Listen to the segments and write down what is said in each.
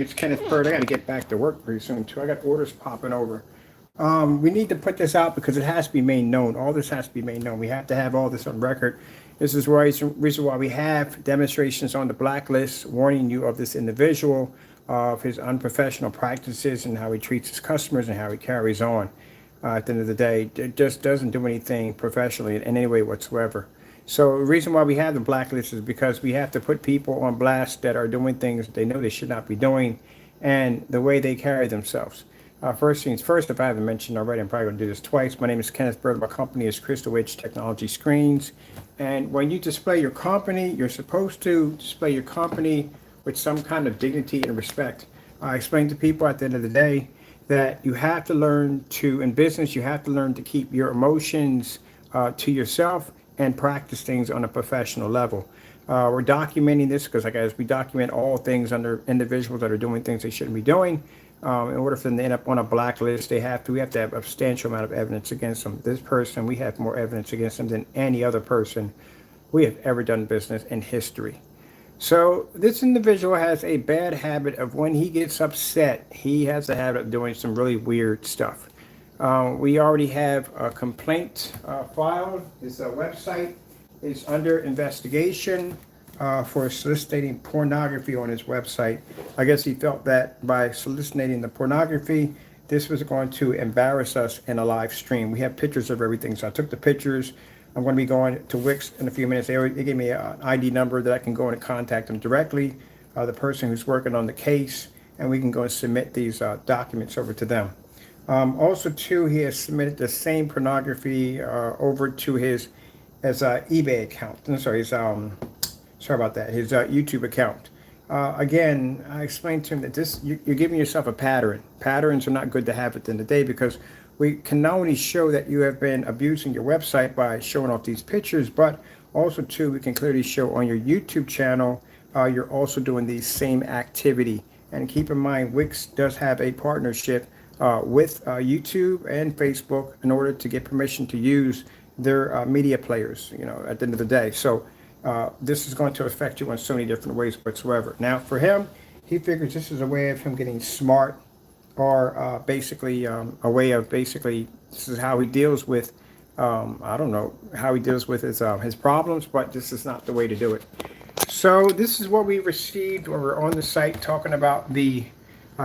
It's Kenneth Bird. I got to get back to work pretty soon too. I got orders popping over. We need to put this out because it has to be made known. All this has to be made known. We have to have all this on record. This is why the reason why we have demonstrations on the blacklist warning you of this individual, of his unprofessional practices and how he treats his customers and how he carries on. At the end of the day, it just doesn't do anything professionally in any way whatsoever. So the reason why we have the blacklist is because we have to put people on blast that are doing things they know they should not be doing, and the way they carry themselves. First things first, if I haven't mentioned already, I'm probably going to do this twice. My name is Kenneth Bird. My company is Crystal Edge Technology Screens. And when you display your company, you're supposed to display your company with some kind of dignity and respect. I explain to people at the end of the day that you have to learn to, in business, you have to learn to keep your emotions to yourself and practice things on a professional level. We're documenting this because, as we document all things under individuals that are doing things they shouldn't be doing. In order for them to end up on a blacklist, we have to have a substantial amount of evidence against them. This person, we have more evidence against them than any other person we have ever done business in history. So this individual has a bad habit of, when he gets upset, he has a habit of doing some really weird stuff. We already have a complaint filed. His website is under investigation for soliciting pornography on his website. I guess he felt that by soliciting the pornography, this was going to embarrass us in a live stream. We have pictures of everything, so I took the pictures. I'm going to be going to Wix in a few minutes. They gave me an ID number that I can go and contact them directly, the person who's working on the case, and we can go and submit these documents over to them. Also, too, he has submitted the same pornography over to his eBay account. Sorry, his his YouTube account. Again, I explained to him that you're giving yourself a pattern. Patterns are not good to have at the end of the day, because we can not only show that you have been abusing your website by showing off these pictures, but also, too, we can clearly show on your YouTube channel you're also doing the same activity. And keep in mind, Wix does have a partnership with YouTube and Facebook in order to get permission to use their media players, at the end of the day. So this is going to affect you in so many different ways whatsoever. Now, for him, he figures this is a way of him getting smart, or basically a way of this is how he deals with, I don't know how he deals with his problems, but this is not the way to do it. So this is what we received when we're on the site talking about the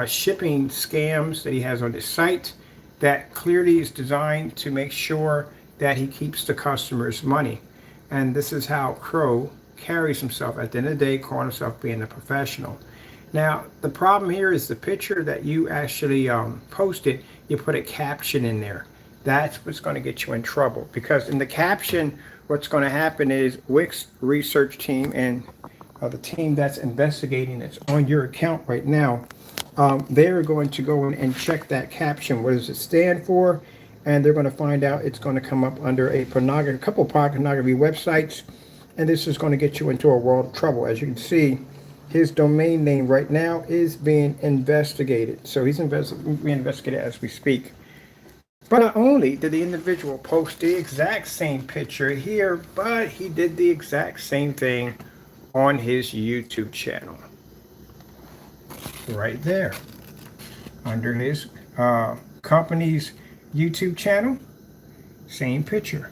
shipping scams that he has on his site, that clearly is designed to make sure that he keeps the customers' money. And this is how Crow carries himself at the end of the day, calling himself being a professional. Now, the problem here is the picture that you actually posted, you put a caption in there. That's what's going to get you in trouble, because in the caption, what's going to happen is Wix research team and the team that's investigating that's on your account right now, they're going to go in and check that caption. What does it stand for? And they're going to find out it's going to come up under a couple of pornography websites, and this is going to get you into a world of trouble. As you can see, his domain name right now is being investigated. So he's being investigated as we speak. But not only did the individual post the exact same picture here, but he did the exact same thing on his YouTube channel. Right there. Under his company's YouTube channel, same picture.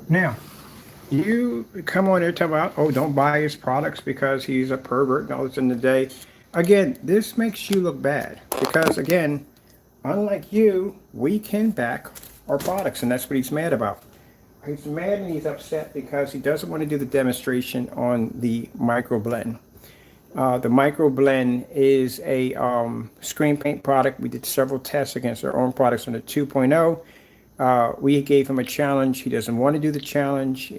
Now, you come on there and talk about, oh, don't buy his products because he's a pervert and all this in the day. Again, this makes you look bad because, again, unlike you, we can back our products, and that's what he's mad about. He's mad and he's upset because he doesn't want to do the demonstration on the microblend. The microblend is a screen paint product. We did several tests against our own products on the 2.0. We gave him a challenge. He doesn't want to do the challenge.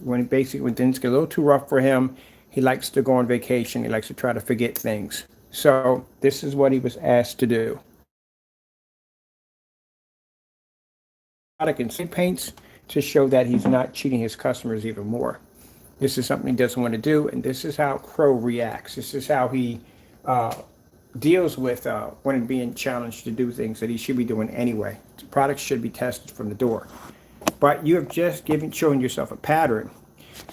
When things get a little too rough for him, he likes to go on vacation. He likes to try to forget things. So this is what he was asked to do. Product and screen paints to show that he's not cheating his customers even more. This is something he doesn't want to do, and this is how Crow reacts. This is how he deals with when being challenged to do things that he should be doing anyway. The products should be tested from the door. But you have just shown yourself a pattern.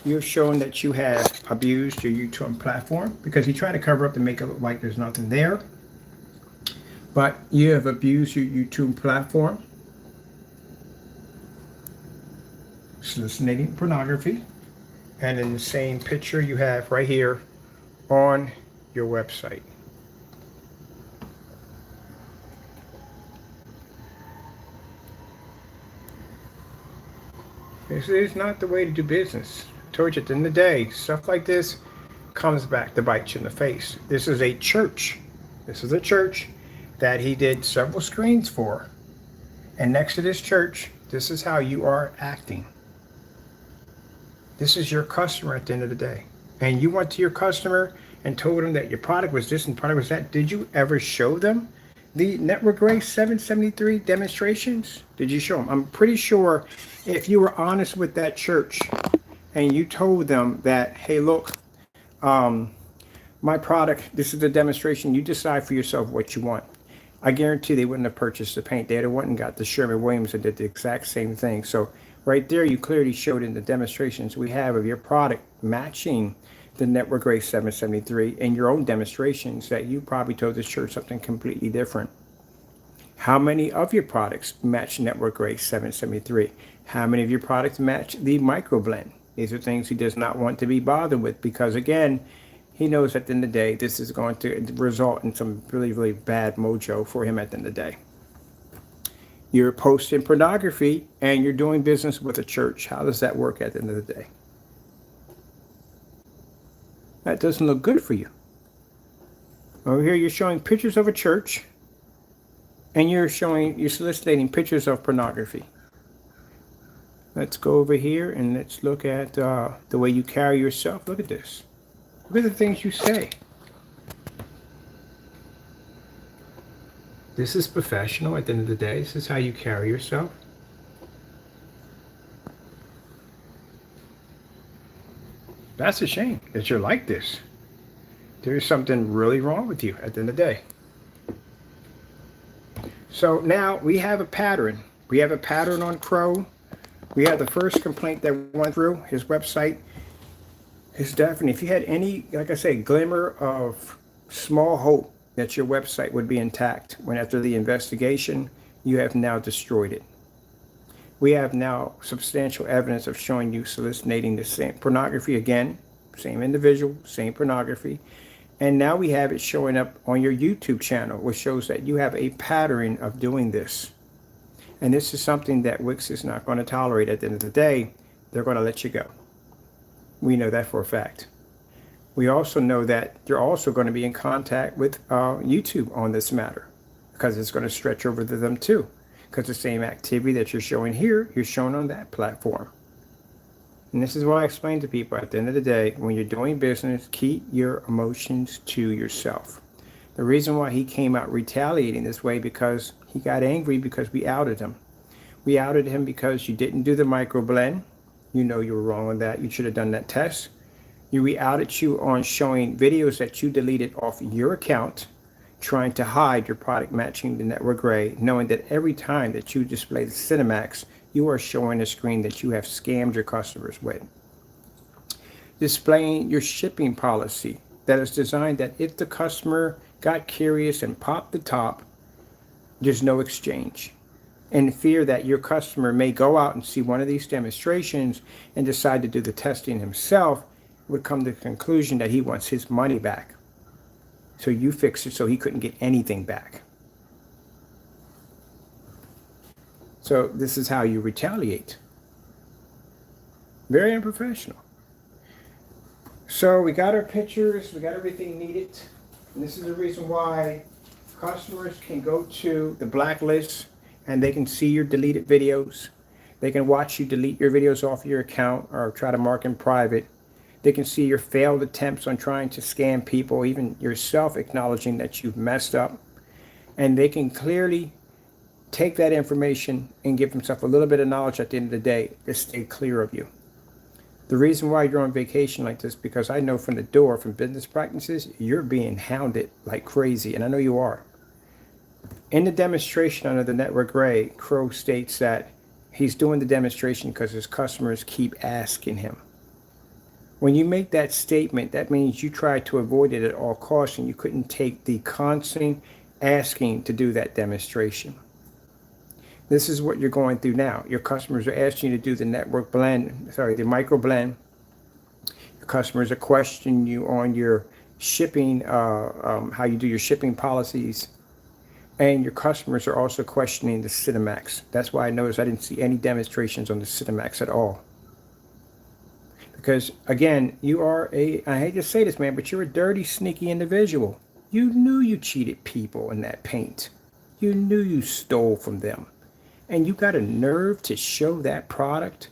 you're showing that you have abused your YouTube platform because you try to cover up and make it look like there's nothing there. But you have abused your YouTube platform, soliciting pornography, and in the same picture you have right here on your website. This is not the way to do business. I told you at the end of the day, stuff like this comes back to bite you in the face. This is a church. This is a church that he did several screens for. And next to this church, this is how you are acting. This is your customer at the end of the day. And you went to your customer and told them that your product was this and product was that. Did you ever show them the Network Gray 773 demonstrations? Did you show them? I'm pretty sure if you were honest with that church and you told them that, hey, look, my product, this is the demonstration, you decide for yourself what you want. I guarantee they wouldn't have purchased the paint. They'd have went and got the Sherwin-Williams and did the exact same thing. So right there, you clearly showed in the demonstrations we have of your product matching the Network Gray 773 in your own demonstrations that you probably told this church something completely different. How many of your products match Network Gray 773? How many of your products match the microblend? These are things he does not want to be bothered with because, again, he knows at the end of the day, this is going to result in some really, really bad mojo for him at the end of the day. You're posting pornography and you're doing business with a church. How does that work at the end of the day? That doesn't look good for you. Over here, you're showing pictures of a church and you're soliciting pictures of pornography. Let's go over here and let's look at the way you carry yourself. Look at this. Look at the things you say. This is professional at the end of the day. This is how you carry yourself. That's a shame that you're like this. There's something really wrong with you at the end of the day. So now we have a pattern. We have a pattern on Crow. We have the first complaint that went through his website. Is definitely, if you had any, like I say, glimmer of small hope that your website would be intact when after the investigation, you have now destroyed it. We have now substantial evidence of showing you soliciting the same pornography again, same individual, same pornography. And now we have it showing up on your YouTube channel, which shows that you have a pattern of doing this. And this is something that Wix is not going to tolerate at the end of the day. They're going to let you go. We know that for a fact. We also know that you're also going to be in contact with YouTube on this matter because it's going to stretch over to them too. Because the same activity that you're showing here, you're showing on that platform. And this is why I explain to people at the end of the day, when you're doing business, keep your emotions to yourself. The reason why he came out retaliating this way because he got angry because we outed him. We outed him because you didn't do the microblend. You know you were wrong on that. You should have done that test. We outed you on showing videos that you deleted off your account, trying to hide your product matching the Network Gray, knowing that every time that you display the Cinemax, you are showing a screen that you have scammed your customers with. Displaying your shipping policy that is designed that if the customer got curious and popped the top, there's no exchange. In fear that your customer may go out and see one of these demonstrations and decide to do the testing himself, would come to the conclusion that he wants his money back. So you fixed it so he couldn't get anything back. So this is how you retaliate. Very unprofessional. So we got our pictures, we got everything needed. And this is the reason why customers can go to the blacklist and they can see your deleted videos. They can watch you delete your videos off your account or try to mark them private. They can see your failed attempts on trying to scam people, even yourself acknowledging that you've messed up. And they can clearly take that information and give themselves a little bit of knowledge at the end of the day to stay clear of you. The reason why you're on vacation like this, because I know from the door, from business practices, you're being hounded like crazy, and I know you are. In the demonstration under the Network Gray, Crow states that he's doing the demonstration because his customers keep asking him. When you make that statement, that means you tried to avoid it at all costs and you couldn't take the constant asking to do that demonstration. This is what you're going through now. Your customers are asking you to do the network blend, sorry, the micro blend. Your customers are questioning you on your shipping, how you do your shipping policies. And your customers are also questioning the Cinemax. That's why I noticed I didn't see any demonstrations on the Cinemax at all. Because again, you are I hate to say this, man, but you're a dirty, sneaky individual. You knew you cheated people in that paint. You knew you stole from them. And you got a nerve to show that product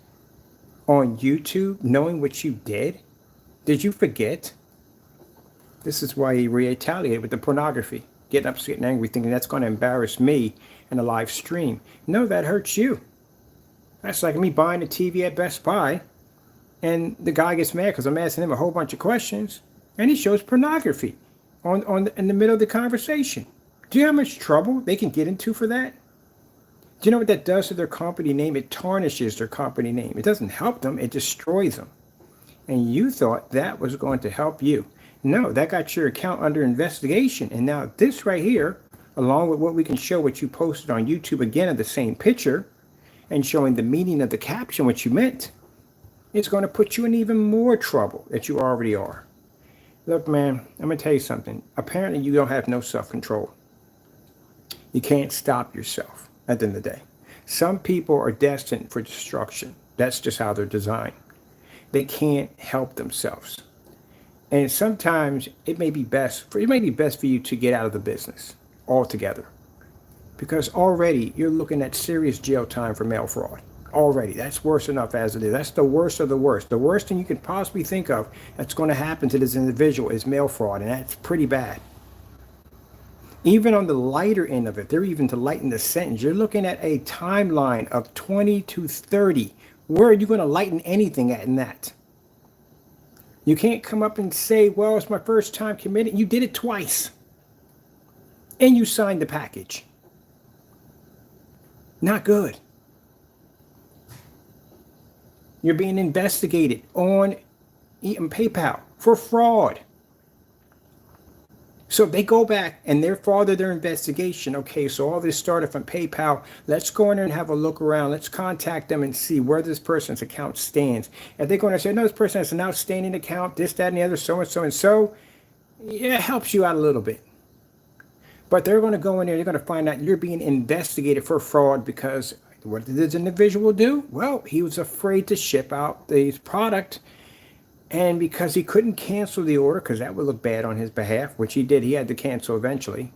on YouTube knowing what you did? Did you forget? This is why he retaliated with the pornography. Getting upset and angry, thinking that's going to embarrass me in a live stream. No, that hurts you. That's like me buying a TV at Best Buy, and the guy gets mad because I'm asking him a whole bunch of questions, and he shows pornography in the middle of the conversation. Do you know how much trouble they can get into for that? Do you know what that does to their company name? It tarnishes their company name. It doesn't help them, it destroys them. And you thought that was going to help you. No, that got your account under investigation. And now this right here, along with what we can show what you posted on YouTube again of the same picture and showing the meaning of the caption, what you meant, is going to put you in even more trouble that you already are. Look, man, I'm going to tell you something. Apparently you don't have no self-control. You can't stop yourself at the end of the day. Some people are destined for destruction. That's just how they're designed. They can't help themselves. And sometimes it may be best for you to get out of the business altogether. Because already you're looking at serious jail time for mail fraud. Already. That's worse enough as it is. That's the worst of the worst. The worst thing you can possibly think of that's going to happen to this individual is mail fraud, and that's pretty bad. Even on the lighter end of it, they're even to lighten the sentence. You're looking at a timeline of 20 to 30. Where are you going to lighten anything at in that? You can't come up and say, well, it's my first time committing. You did it twice. And you signed the package. Not good. You're being investigated on PayPal for fraud. So if they go back and they further their investigation, okay, so all this started from PayPal, let's go in there and have a look around. Let's contact them and see where this person's account stands. If they're going to say, no, this person has an outstanding account, this, that, and the other, so and so and so, yeah, it helps you out a little bit. But they're going to go in there, they're going to find out you're being investigated for fraud because what did this individual do? Well, he was afraid to ship out the product. And because he couldn't cancel the order, because that would look bad on his behalf, which he did, he had to cancel eventually.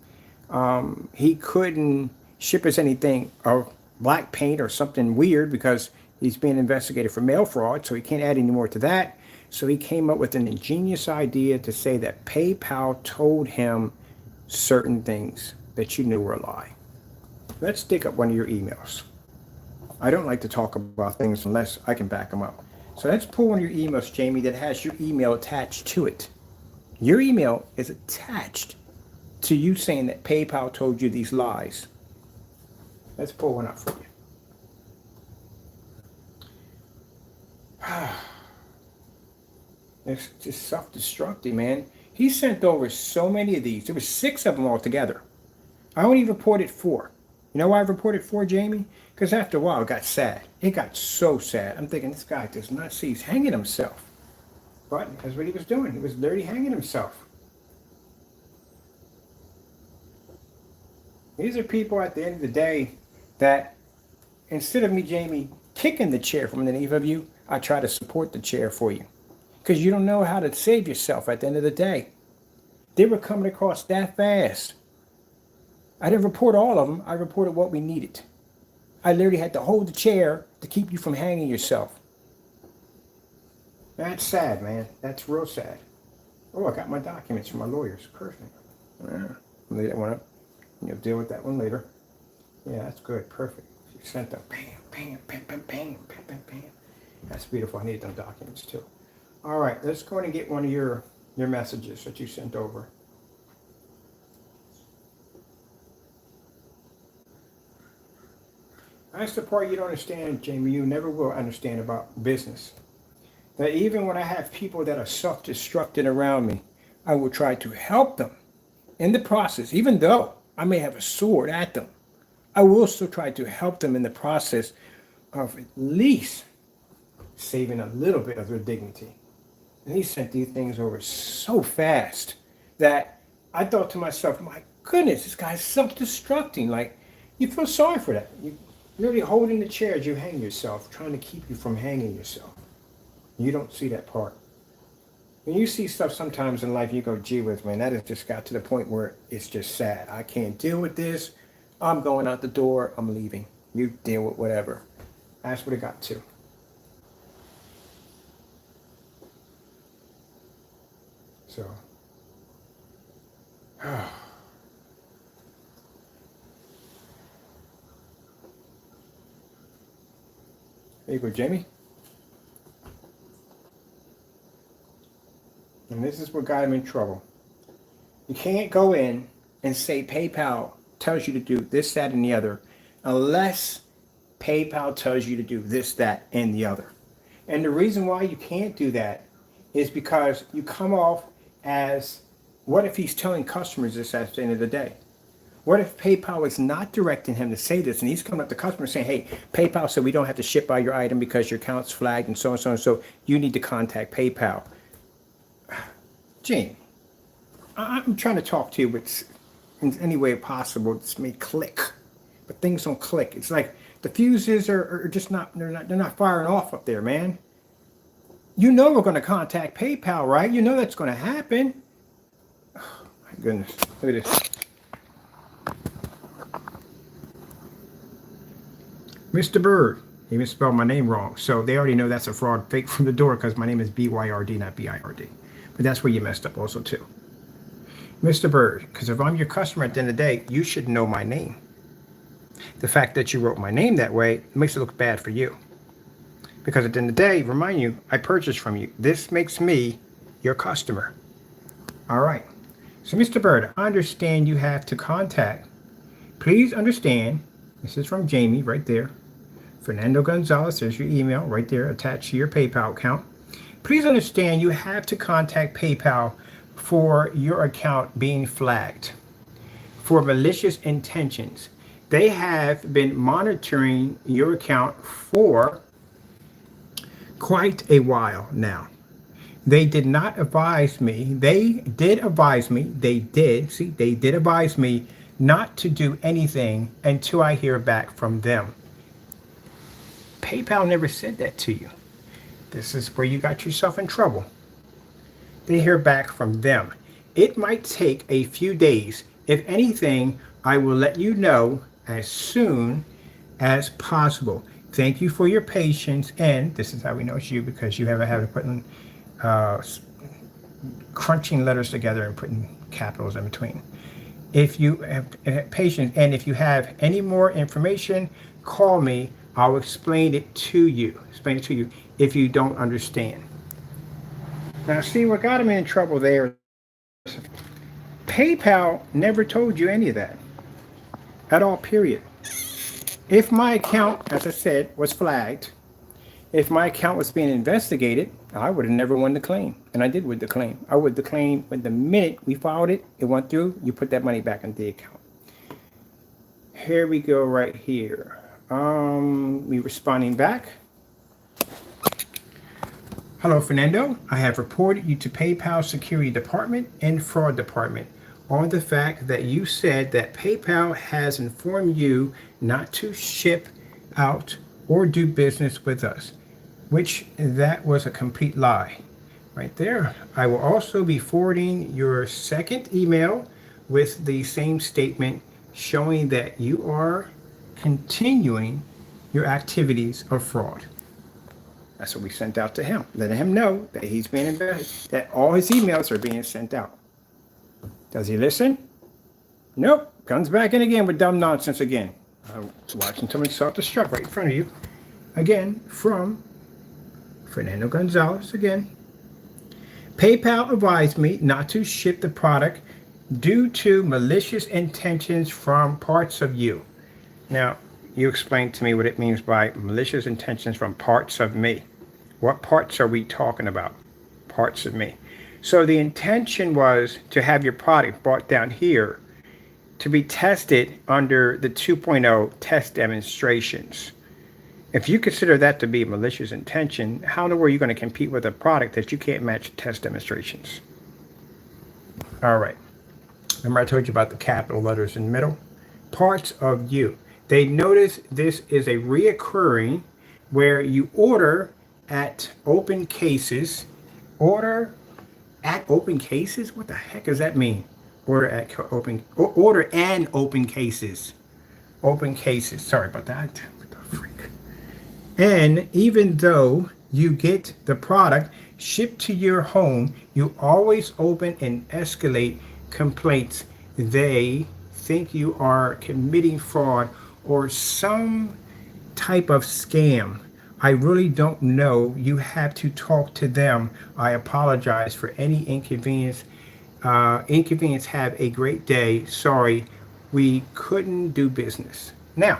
He couldn't ship us anything of black paint or something weird because he's being investigated for mail fraud, so he can't add any more to that. So he came up with an ingenious idea to say that PayPal told him certain things that you knew were a lie. Let's dig up one of your emails. I don't like to talk about things unless I can back them up. So let's pull one of your emails, Jamie, that has your email attached to it. Your email is attached to you saying that PayPal told you these lies. Let's pull one up for you. It's just self-destructing, man. He sent over so many of these. There were 6 of them altogether. I only reported 4. You know why I reported 4, Jamie? Because after a while, it got sad. It got so sad. I'm thinking, this guy does not see he's hanging himself. But that's what he was doing. He was literally hanging himself. These are people at the end of the day that, instead of me, Jamie, kicking the chair from underneath of you, I try to support the chair for you. Because you don't know how to save yourself at the end of the day. They were coming across that fast. I didn't report all of them. I reported what we needed. I literally had to hold the chair to keep you from hanging yourself. That's sad, man. That's real sad. Oh, I got my documents from my lawyers. Perfect. Leave that one up. You'll deal with that one later. Yeah, that's good. Perfect. You sent them. Bam, bam, bam, bam, bam, bam, bam, bam. That's beautiful. I need them documents too. All right, let's go and get one of your messages that you sent over. That's the part you don't understand, Jamie. You never will understand about business. that even when I have people that are self-destructing around me, I will try to help them in the process, even though I may have a sword at them. I will still try to help them in the process of at least saving a little bit of their dignity. And he sent these things over so fast that I thought to myself, my goodness, this guy's self-destructing. Like, you feel sorry for that. You literally holding the chair as you hang yourself, trying to keep you from hanging yourself. You don't see that part. When you see stuff sometimes in life, you go, gee whiz, man, that has just got to the point where it's just sad. I can't deal with this. I'm going out the door. I'm leaving. You deal with whatever. That's what it got to. So, there you go, Jamie. And this is what got him in trouble. You can't go in and say PayPal tells you to do this, that, and the other, unless PayPal tells you to do this, that, and the other. And the reason why you can't do that is because you come off as, what if he's telling customers this at the end of the day? What if PayPal is not directing him to say this, and he's coming up to customers saying, hey, PayPal said we don't have to ship out your item because your account's flagged and so and so and so. You need to contact PayPal. Gene, I'm trying to talk to you with, in any way possible, it's made click, but things don't click. It's like the fuses are just not, they're not firing off up there, man. You know we're going to contact PayPal, right? You know that's going to happen. Oh, my goodness. Look at this. Mr. Bird. He misspelled my name wrong. So they already know that's a fraud fake from the door because my name is B-Y-R-D, not B-I-R-D. But that's where you messed up also, too. Mr. Bird, because if I'm your customer at the end of the day, you should know my name. The fact that you wrote my name that way makes it look bad for you. Because at the end of the day, remind you, I purchased from you. This makes me your customer. All right. So, Mr. Bird, I understand you have to contact. Please understand, this is from Jamie right there. Fernando Gonzalez, there's your email right there attached to your PayPal account. Please understand you have to contact PayPal for your account being flagged for malicious intentions. They have been monitoring your account for quite a while now. They did not advise me. They did advise me. They did advise me not to do anything until I hear back from them. PayPal never said that to you. This is where you got yourself in trouble. They hear back from them. It might take a few days. If anything, I will let you know as soon as possible. Thank you for your patience. And this is how we know it's you, because you haven't had to put in crunching letters together and putting capitals in between. If you have patience, and if you have any more information, call me. I'll explain it to you. If you don't understand. Now, see what got him in trouble there. PayPal never told you any of that at all, period. If my account, as I said, was flagged, if my account was being investigated, I would have never won the claim. And I did win the claim. I would the claim, but the minute we filed it, it went through, you put that money back in the account. Here we go right here. We responding back. Hello, Fernando. I have reported you to PayPal Security Department and Fraud Department on the fact that you said that PayPal has informed you not to ship out or do business with us, which that was a complete lie. Right there. I will also be forwarding your second email with the same statement showing that you are continuing your activities of fraud. That's what we sent out to him, letting him know that he's being investigated, that all his emails are being sent out. Does he listen? Nope. Comes back in again with dumb nonsense again. Watching somebody self-destruct right in front of you. Again, from Fernando Gonzalez again. PayPal advised me not to ship the product due to malicious intentions from parts of you. Now, you explain to me what it means by malicious intentions from parts of me. What parts are we talking about? Parts of me. So the intention was to have your product brought down here to be tested under the 2.0 test demonstrations. If you consider that to be malicious intention, how in the world are you going to compete with a product that you can't match test demonstrations? All right. Remember I told you about the capital letters in the middle? Parts of you. They notice this is a reoccurring where you order at open cases. Order at open cases? What the heck does that mean? Order at open, order and open cases. Open cases. Sorry about that. What the freak? And even though you get the product shipped to your home, you always open and escalate complaints. They think you are committing fraud or some type of scam. I really don't know. You have to talk to them. I apologize for any inconvenience. Inconvenience. Have a great day. Sorry, we couldn't do business. Now,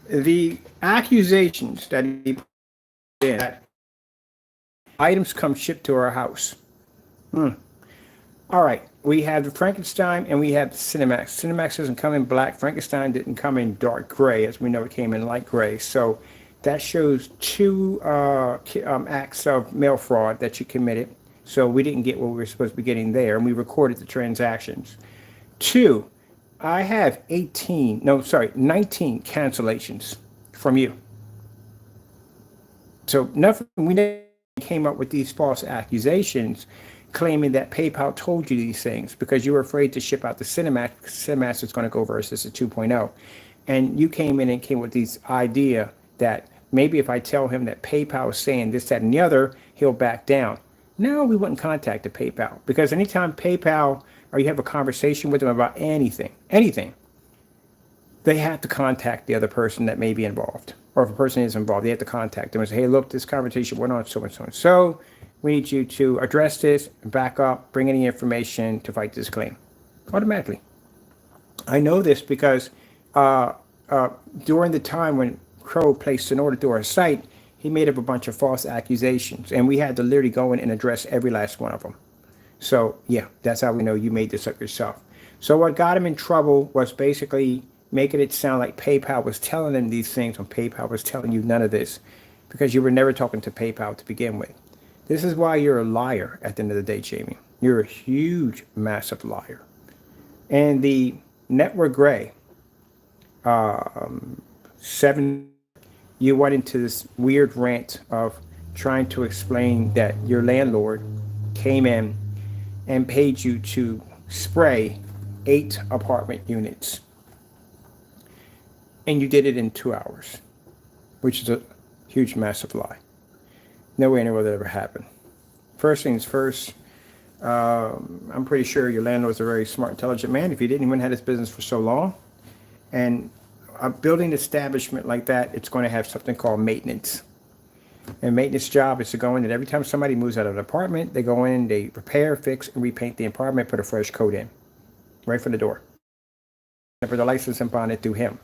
the accusations that he put in, that items come shipped to our house. All right, we have the Frankenstein and we have the Cinemax. Cinemax doesn't come in black. Frankenstein didn't come in dark gray. As we know, it came in light gray. So that shows two acts of mail fraud that you committed. So we didn't get what we were supposed to be getting there, and we recorded the transactions. Two, I have 19 cancellations from you. So nothing, we never came up with these false accusations claiming that PayPal told you these things because you were afraid to ship out the Cinemax because Cinemax is going to go versus the 2.0. And you came in and came with this idea that maybe if I tell him that PayPal is saying this, that, and the other, he'll back down. No, we wouldn't contact the PayPal because anytime PayPal or you have a conversation with them about anything, they have to contact the other person that may be involved. Or if a person is involved, they have to contact them and say, hey, look, this conversation went on so and so and so. We need you to address this, back up, bring any information to fight this claim. Automatically. I know this because during the time when Crow placed an order through our site, he made up a bunch of false accusations, and we had to literally go in and address every last one of them. So, yeah, that's how we know you made this up yourself. So what got him in trouble was basically making it sound like PayPal was telling them these things when PayPal was telling you none of this because you were never talking to PayPal to begin with. This is why you're a liar at the end of the day, Jamie. You're a huge, massive liar. And the Network Gray, 7, you went into this weird rant of trying to explain that your landlord came in and paid you to spray 8 apartment units. And you did it in 2 hours, which is a huge, massive lie. No way in the world that ever happened. First things first, I'm pretty sure your landlord's a very smart, intelligent man if he didn't even have his business for so long. And a building establishment like that, it's going to have something called maintenance. And maintenance job is to go in and every time somebody moves out of an apartment, they go in, they repair, fix, and repaint the apartment, put a fresh coat in, right from the door. And for the license and bond it through him.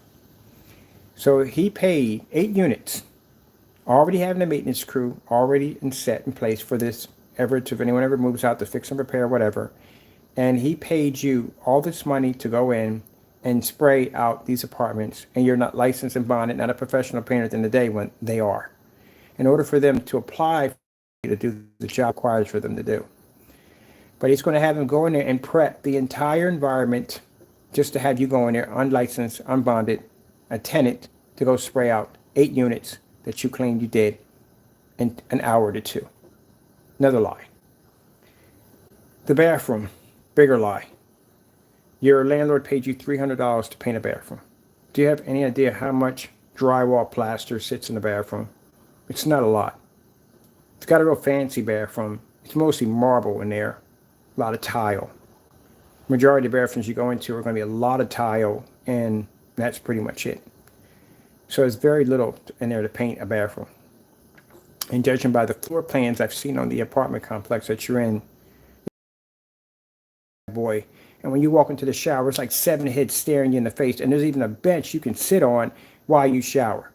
So he paid 8 units, already having a maintenance crew already set in place for this, if anyone ever moves out to fix and repair, whatever. And he paid you all this money to go in and spray out these apartments, and you're not licensed and bonded, not a professional painter at the end of the day when they are. In order for them to apply to do the job requires for them to do. But he's going to have them go in there and prep the entire environment just to have you go in there unlicensed, unbonded, a tenant to go spray out 8 units that you claimed you did in an hour to 2. Another lie. The bathroom, bigger lie. Your landlord paid you $300 to paint a bathroom. Do you have any idea how much drywall plaster sits in the bathroom? It's not a lot. It's got a real fancy bathroom. It's mostly marble in there, a lot of tile. Majority of the bathrooms you go into are going to be a lot of tile, and that's pretty much it. So there's very little in there to paint a bathroom. And judging by the floor plans I've seen on the apartment complex that you're in, boy, and when you walk into the shower, it's like 7 heads staring you in the face, and there's even a bench you can sit on while you shower.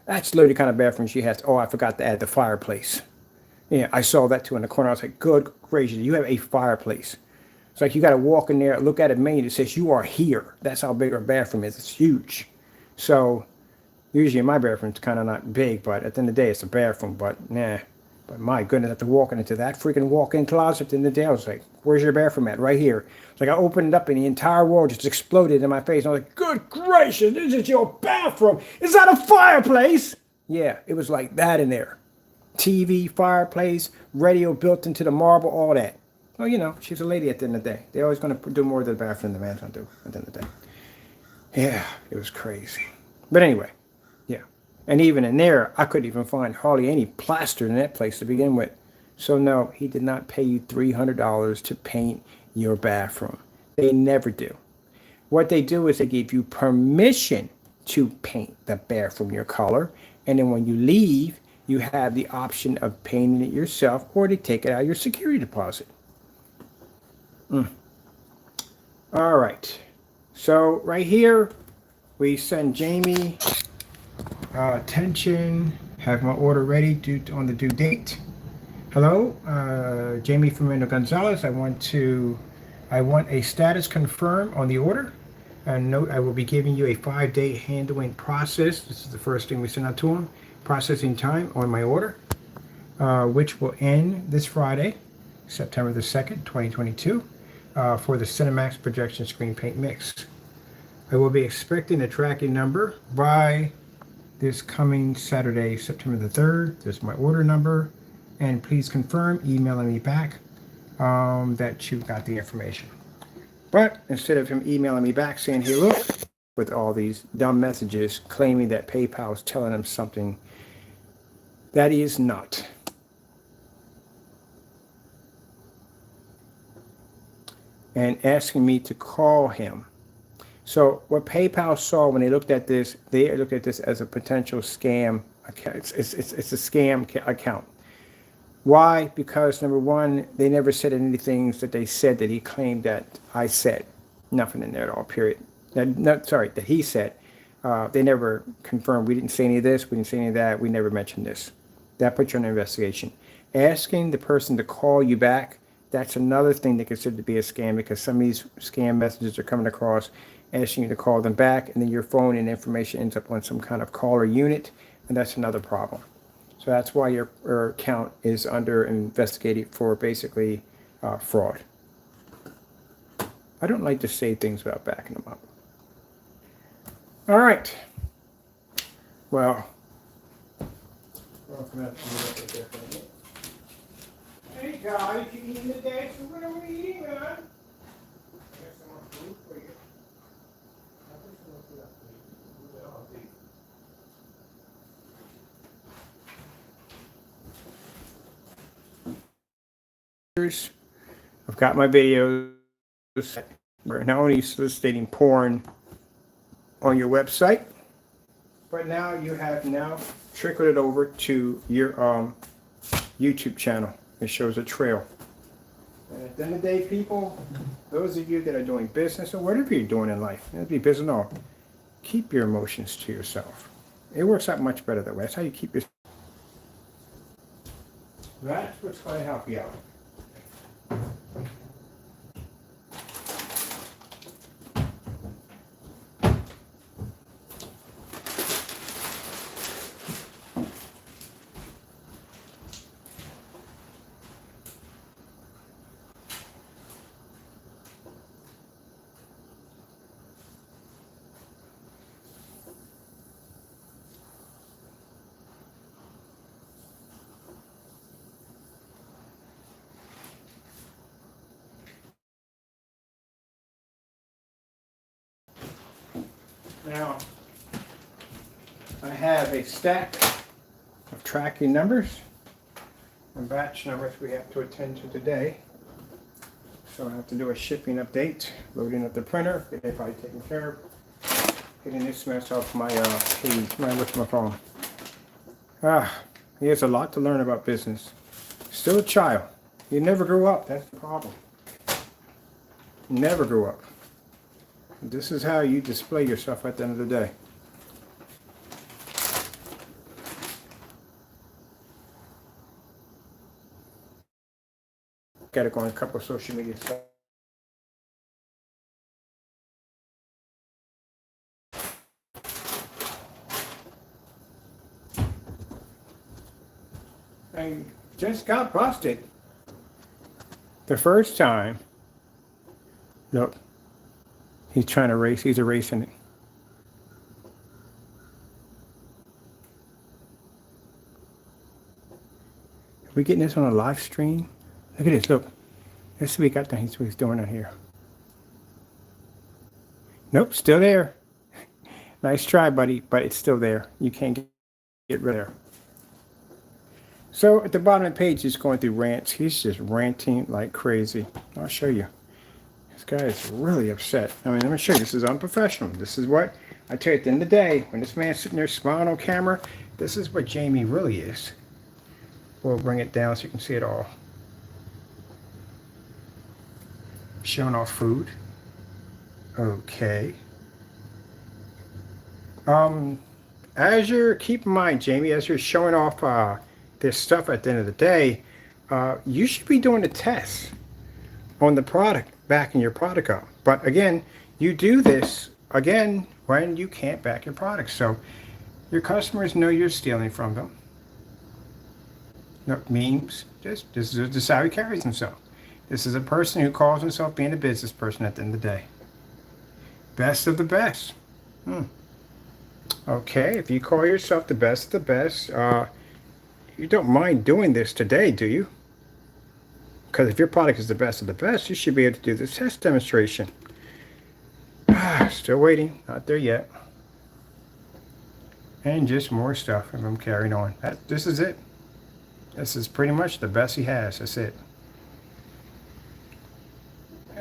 That's literally the kind of bathroom she has. Oh, I forgot to add the fireplace. Yeah, I saw that too in the corner. I was like, good gracious, you have a fireplace. It's like you got to walk in there, look at a menu that says you are here. That's how big our bathroom is. It's huge. So usually my bathroom's kind of not big, but at the end of the day, it's a bathroom. But nah. But my goodness, after walking into that freaking walk-in closet at the end of the day, I was like, where's your bathroom at? Right here. It's like I opened it up and the entire wall just exploded in my face. I was like, good gracious, this is your bathroom. Is that a fireplace? Yeah, it was like that in there. TV, fireplace, radio built into the marble, all that. Well, you know, she's a lady at the end of the day. They're always going to do more to the bathroom than the man's going to do at the end of the day. Yeah, it was crazy. But anyway, yeah. And even in there, I couldn't even find hardly any plaster in that place to begin with. So no, he did not pay you $300 to paint your bathroom. They never do. What they do is they give you permission to paint the bathroom your color. And then when you leave, you have the option of painting it yourself, or they take it out of your security deposit. All right. So right here, we send Jamie, attention, have my order ready on the due date. Hello, Jamie Fernando Gonzalez. I want a status confirm on the order. And note, I will be giving you a 5-day handling process. This is the first thing we send out to them. Processing time on my order, which will end this Friday, September the 2nd, 2022, for the Cinemax projection screen paint mix. I will be expecting a tracking number by this coming Saturday, September the 3rd. There's my order number, and please confirm emailing me back that you got the information. But instead of him emailing me back saying, hey, look, with all these dumb messages claiming that PayPal is telling him something that he is not. And asking me to call him. So what PayPal saw when they looked at this as a potential scam account. It's a scam account. Why? Because number one, they never said any things that they said that he claimed that I said. Nothing in there at all, period. That he said. They never confirmed. We didn't say any of this. We didn't say any of that. We never mentioned this. That puts you on an investigation. Asking the person to call you back, that's another thing they consider to be a scam, because some of these scam messages are coming across asking you to call them back, and then your phone and information ends up on some kind of caller unit, and that's another problem. So that's why your account is under investigated for basically fraud. I don't like to say things without backing them up. All right. Well. Hey guys, you eating today? So what are we eating, man? I got some more food for you. I've got my videos. We're not only soliciting porn on your website, but now you have trickled it over to your YouTube channel. It shows a trail. And at the end of the day, people, those of you that are doing business or whatever you're doing in life, it'd be business or keep your emotions to yourself. It works out much better that way. That's how you keep your. That's what's going to help you out. Now, I have a stack of tracking numbers and batch numbers we have to attend to today. So I have to do a shipping update, loading up the printer, get everybody taken care of, getting this mess off my page, with my phone. He has a lot to learn about business. Still a child. You never grew up, that's the problem. Never grew up. This is how you display yourself at the end of the day. Got to go on a couple of social media sites. I just got busted the first time. Look, he's trying to race. He's erasing it. Are we getting this on a live stream? Look at this. Look. This week I think he's what he's doing out here. Nope, still there. Nice try, buddy, but it's still there. You can't get rid of it. So at the bottom of the page, he's going through rants. He's just ranting like crazy. I'll show you. This guy is really upset. I mean, let me show you. This is unprofessional. This is what I tell you at the end of the day, when this man's sitting there smiling on camera, this is what Jamie really is. We'll bring it down so you can see it all. Showing off food. Okay. As you're, keep in mind, Jamie, as you're showing off this stuff at the end of the day, you should be doing a test on the product, backing your product up. But again, you do this again when you can't back your product. So your customers know you're stealing from them. No memes. This is how he carries himself. This is a person who calls himself being a business person at the end of the day. Best of the best. Okay, if you call yourself the best of the best, you don't mind doing this today, do you? Because if your product is the best of the best, you should be able to do this test demonstration. Still waiting. Not there yet. And just more stuff. And I'm carrying on. This is it. This is pretty much the best he has. That's it.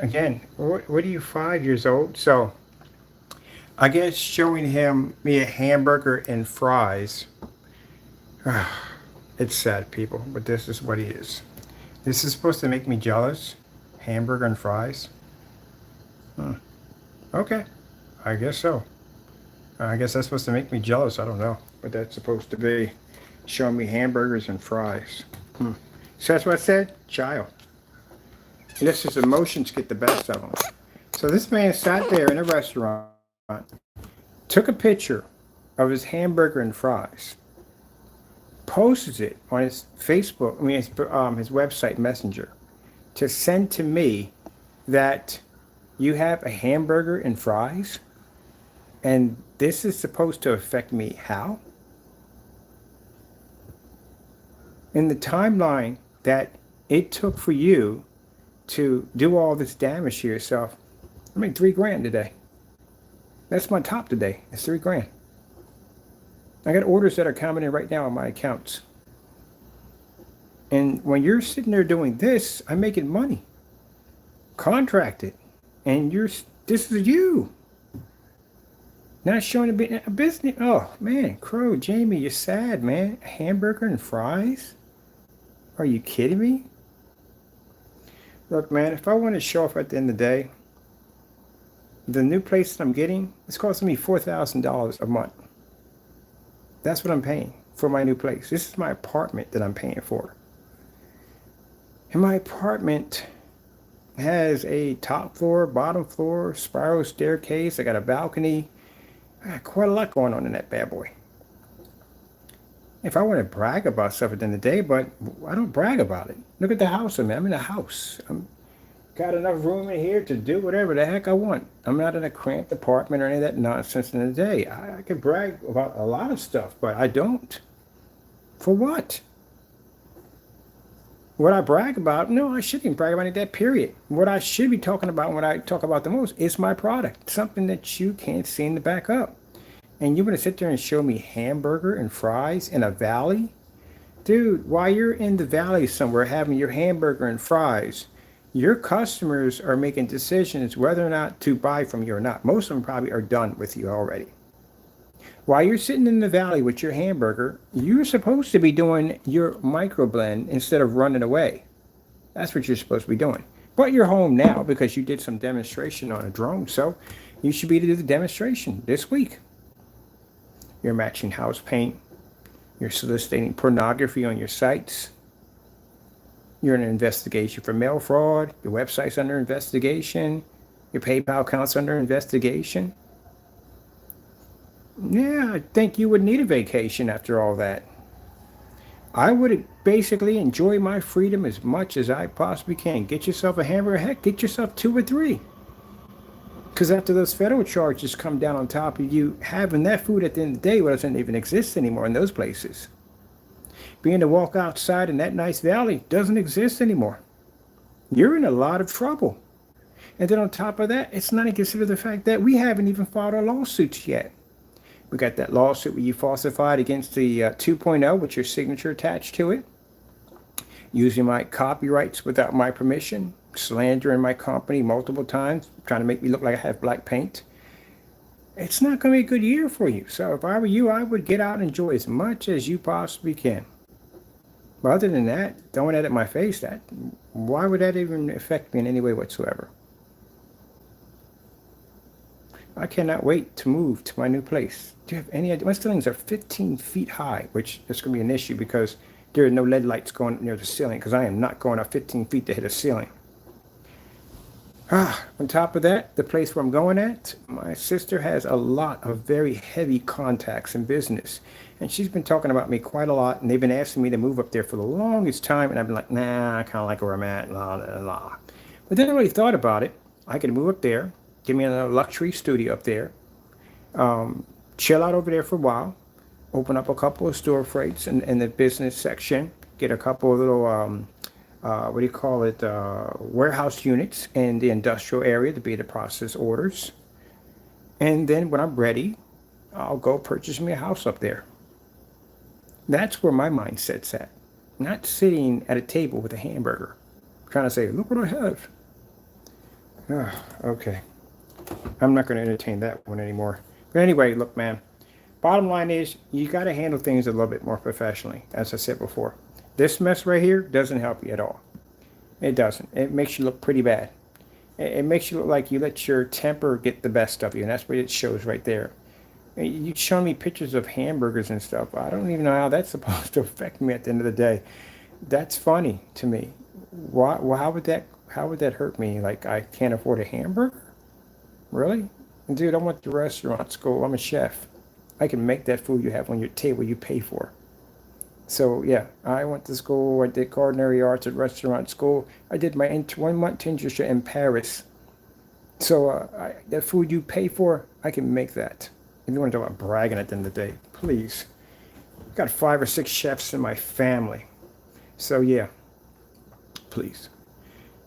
Again, what are you, 5 years old? So, I guess showing me a hamburger and fries. It's sad, people, but this is what he is. This is supposed to make me jealous. Hamburger and fries. Okay, I guess so. I guess that's supposed to make me jealous. I don't know what that's supposed to be. Showing me hamburgers and fries. So that's what I said? Child. And this is emotions get the best of them. So this man sat there in a restaurant, took a picture of his hamburger and fries, posted it on his Facebook, his website Messenger, to send to me that you have a hamburger and fries, and this is supposed to affect me how? In the timeline that it took for you to do all this damage to yourself, I made $3 today. That's my top today. It's $3. I got orders that are coming in right now on my accounts. And when you're sitting there doing this, I'm making money. Contracted. And this is you. Not showing a business. Oh, man. Crow, Jamie, you're sad, man. A hamburger and fries? Are you kidding me? Look, man, if I want to show off at the end of the day, the new place that I'm getting, it's costing me $4,000 a month. That's what I'm paying for my new place. This is my apartment that I'm paying for. And my apartment has a top floor, bottom floor, spiral staircase. I got a balcony. I got quite a lot going on in that bad boy. If I want to brag about stuff at the end of the day, but I don't brag about it. Look at the house I'm in. I'm in a house. Got enough room in here to do whatever the heck I want. I'm not in a cramped apartment or any of that nonsense in the day. I can brag about a lot of stuff, but I don't. For what? What I brag about? No, I shouldn't brag about any of that, period. What I should be talking about when I talk about the most is my product. Something that you can't seem to back up. And you're going to sit there and show me hamburger and fries in a valley? Dude, while you're in the valley somewhere having your hamburger and fries, your customers are making decisions whether or not to buy from you or not. Most of them probably are done with you already. While you're sitting in the valley with your hamburger, you're supposed to be doing your microblend instead of running away. That's what you're supposed to be doing. But you're home now because you did some demonstration on a drone, so you should be to do the demonstration this week. You're matching house paint. You're soliciting pornography on your sites. You're in an investigation for mail fraud. Your website's under investigation. Your PayPal account's under investigation. Yeah, I think you would need a vacation after all that. I would basically enjoy my freedom as much as I possibly can. Get yourself a hamburger. Heck, get yourself 2 or 3. Because after those federal charges come down on top of you, having that food at the end of the day doesn't even exist anymore in those places. Being to walk outside in that nice valley doesn't exist anymore. You're in a lot of trouble. And then on top of that, it's not even considered the fact that we haven't even filed our lawsuits yet. We got that lawsuit where you falsified against the 2.0 with your signature attached to it, using my copyrights without my permission, slandering my company multiple times, trying to make me look like I have black paint. It's not going to be a good year for you. So if I were you, I would get out and enjoy as much as you possibly can. But other than that, throwing that at my face, why would that even affect me in any way whatsoever? I cannot wait to move to my new place. Do you have any idea? My ceilings are 15 feet high, which is going to be an issue because there are no LED lights going near the ceiling because I am not going up 15 feet to hit a ceiling. On top of that, the place where I'm going at, my sister has a lot of very heavy contacts in business. And she's been talking about me quite a lot, and they've been asking me to move up there for the longest time, and I've been like, nah, I kind of like where I'm at, la, la, la. But then I really thought about it. I could move up there, give me a luxury studio up there, chill out over there for a while, open up a couple of store freights in the business section, get a couple of little, warehouse units in the industrial area to be the process orders. And then when I'm ready, I'll go purchase me a house up there. That's where my mindset's at. Not sitting at a table with a hamburger, trying to say, look what I have. Okay. I'm not going to entertain that one anymore. But anyway, look, man. Bottom line is, you got to handle things a little bit more professionally, as I said before. This mess right here doesn't help you at all. It doesn't. It makes you look pretty bad. It makes you look like you let your temper get the best of you, and that's what it shows right there. You show me pictures of hamburgers and stuff. I don't even know how that's supposed to affect me at the end of the day. That's funny to me. Why? How would that hurt me? Like I can't afford a hamburger? Really? Dude, I went to restaurant school. I'm a chef. I can make that food you have on your table you pay for. So yeah, I went to school. I did culinary arts at restaurant school. I did my 1-month internship in Paris. So that food you pay for, I can make that. If you want to talk about bragging at the end of the day, please. I've got 5 or 6 chefs in my family. So yeah, please.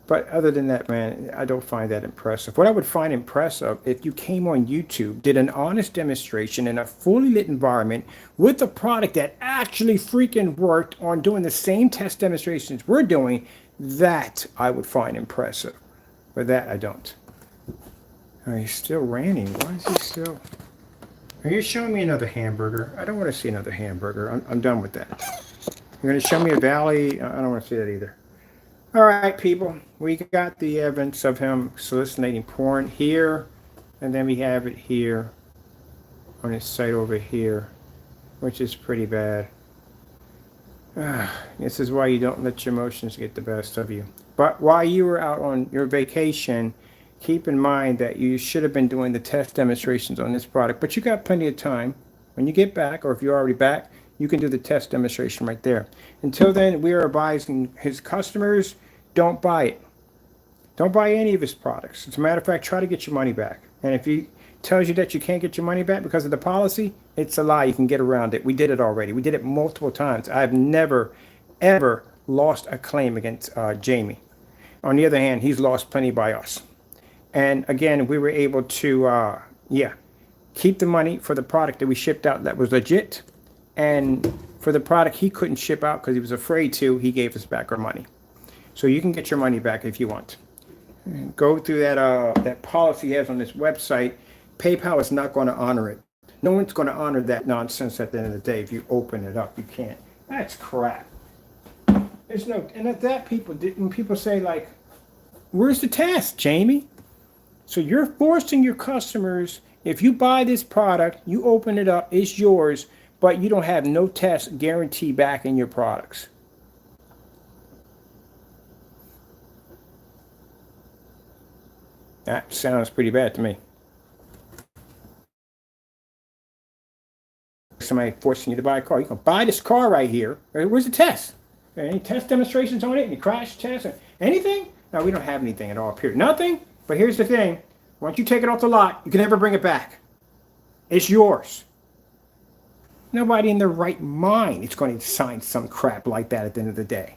But other than that, man, I don't find that impressive. What I would find impressive if you came on YouTube, did an honest demonstration in a fully lit environment with a product that actually freaking worked on doing the same test demonstrations we're doing, that I would find impressive. But that I don't. Oh, he's still ranting. Why is he still... Are you showing me another hamburger? I don't want to see another hamburger. I'm done with that. You're going to show me a valley? I don't want to see that either. All right, people. We got the evidence of him soliciting porn here. And then we have it here on his site over here, which is pretty bad. This is why you don't let your emotions get the best of you. But while you were out on your vacation, keep in mind that you should have been doing the test demonstrations on this product, but you got plenty of time. When you get back, or if you're already back, you can do the test demonstration right there. Until then, we are advising his customers, don't buy it. Don't buy any of his products. As a matter of fact, try to get your money back. And if he tells you that you can't get your money back because of the policy, it's a lie. You can get around it. We did it already. We did it multiple times. I've never, ever lost a claim against Jamie. On the other hand, he's lost plenty by us. And again, we were able to, keep the money for the product that we shipped out that was legit. And for the product he couldn't ship out because he was afraid to, he gave us back our money. So you can get your money back if you want. Go through that policy he has on this website. PayPal is not going to honor it. No one's going to honor that nonsense at the end of the day. If you open it up, you can't. That's crap. There's no, and at that when people say like, where's the test, Jamie? So you're forcing your customers, if you buy this product, you open it up, it's yours, but you don't have no test guarantee back in your products. That sounds pretty bad to me. Somebody forcing you to buy a car. You can buy this car right here. Where's the test? Any test demonstrations on it? Any crash tests? Anything? No, we don't have anything at all, period. Nothing. But here's the thing. Once you take it off the lot, you can never bring it back. It's yours. Nobody in their right mind is going to sign some crap like that at the end of the day.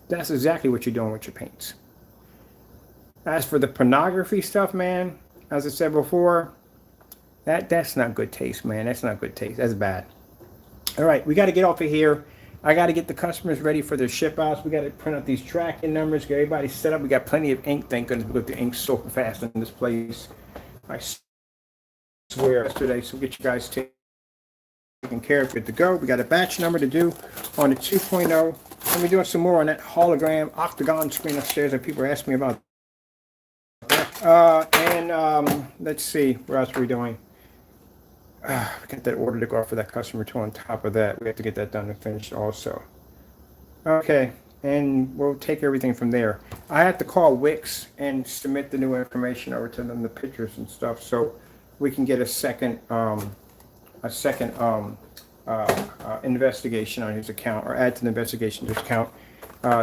That's exactly what you're doing with your paints. As for the pornography stuff, man, as I said before, that's not good taste, man. That's not good taste. That's bad. All right, we got to get off of here. I got to get the customers ready for their ship outs. We got to print out these tracking numbers, get everybody set up. We got plenty of ink. Thank goodness, because the ink's so fast in this place. I swear yesterday, so get you guys taken care of, good to go. We got a batch number to do on the 2.0. And we're doing some more on that hologram octagon screen upstairs that people are asking me about. Let's see, what else are we doing? We got that order to go out for that customer too. On top of that, we have to get that done and finished also. Okay, and we'll take everything from there. I have to call Wix and submit the new information over to them, the pictures and stuff, so we can get a second investigation on his account, or add to the investigation to his account.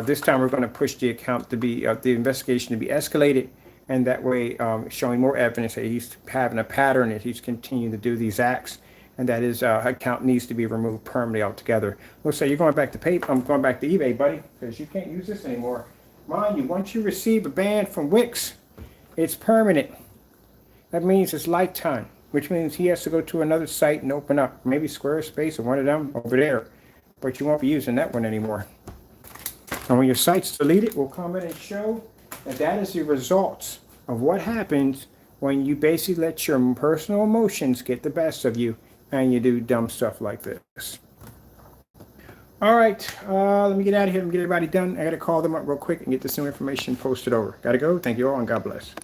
This time we're going to push the account to be the investigation to be escalated. And that way, showing more evidence that he's having a pattern, that he's continuing to do these acts, and that his account needs to be removed permanently altogether. Looks like you're going back to I'm going back to eBay, buddy, because you can't use this anymore. Mind you, once you receive a ban from Wix, it's permanent. That means it's lifetime, which means he has to go to another site and open up, maybe Squarespace or one of them over there. But you won't be using that one anymore. And when your site's deleted, we'll come in and show that is the results of what happens when you basically let your personal emotions get the best of you and you do dumb stuff like this. All right, let me get out of here and get everybody done. I got to call them up real quick and get this new information posted over. Got to go. Thank you all, and God bless.